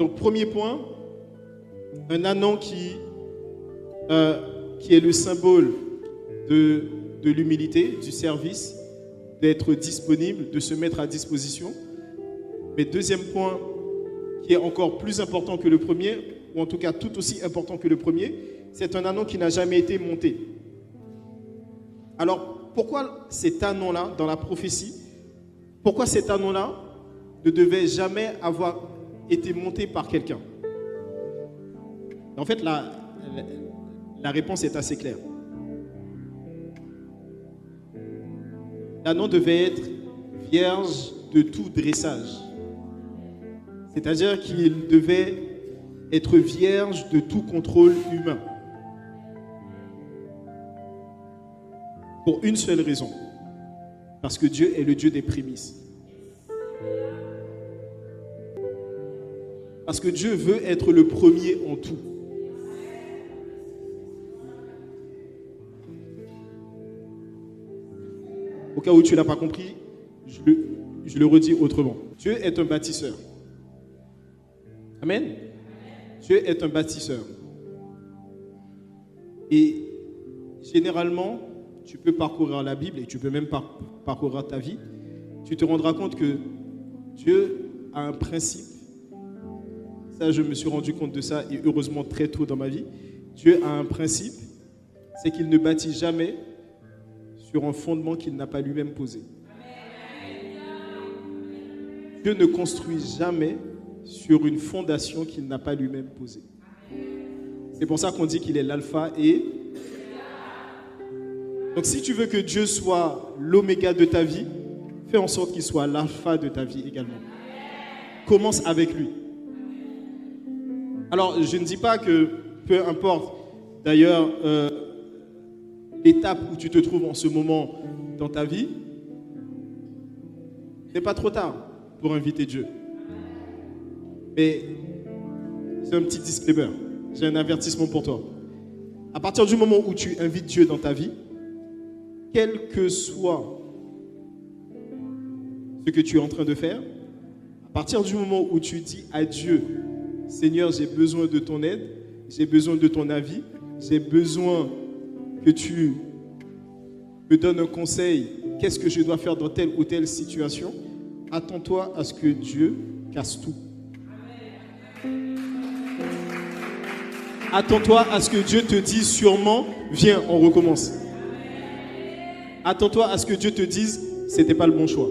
Donc, premier point, un ânon qui est le symbole de l'humilité, du service, d'être disponible, de se mettre à disposition. Mais deuxième point, qui est encore plus important que le premier, ou en tout cas tout aussi important que le premier, c'est un ânon qui n'a jamais été monté. Alors, pourquoi cet ânon-là, dans la prophétie, pourquoi cet ânon-là ne devait jamais avoir été monté par quelqu'un? En fait, la réponse est assez claire. L'ânon devait être vierge de tout dressage. C'est-à-dire qu'il devait être vierge de tout contrôle humain. Pour une seule raison. Parce que Dieu est le Dieu des prémices. Parce que Dieu veut être le premier en tout. Au cas où tu ne l'as pas compris, je le redis autrement. Dieu est un bâtisseur. Amen. Dieu est un bâtisseur. Et généralement, tu peux parcourir la Bible et tu peux même parcourir ta vie. Tu te rendras compte que Dieu a un principe. Ça, je me suis rendu compte de ça et heureusement très tôt dans ma vie. Dieu a un principe, c'est qu'il ne bâtit jamais sur un fondement qu'il n'a pas lui-même posé. Dieu ne construit jamais sur une fondation qu'il n'a pas lui-même posée. C'est pour ça qu'on dit qu'il est l'alpha et... Donc si tu veux que Dieu soit l'oméga de ta vie, fais en sorte qu'il soit l'alpha de ta vie également. Commence avec lui. Alors je ne dis pas que, peu importe d'ailleurs l'étape où tu te trouves en ce moment dans ta vie, ce n'est pas trop tard pour inviter Dieu. Mais c'est un petit disclaimer. J'ai un avertissement pour toi. À partir du moment où tu invites Dieu dans ta vie, quel que soit ce que tu es en train de faire, à partir du moment où tu dis à Dieu, Seigneur, j'ai besoin de ton aide, j'ai besoin de ton avis, j'ai besoin que tu me donnes un conseil, qu'est-ce que je dois faire dans telle ou telle situation, attends-toi à ce que Dieu casse tout. Attends-toi à ce que Dieu te dise sûrement, viens, on recommence. Attends-toi à ce que Dieu te dise, c'était pas le bon choix.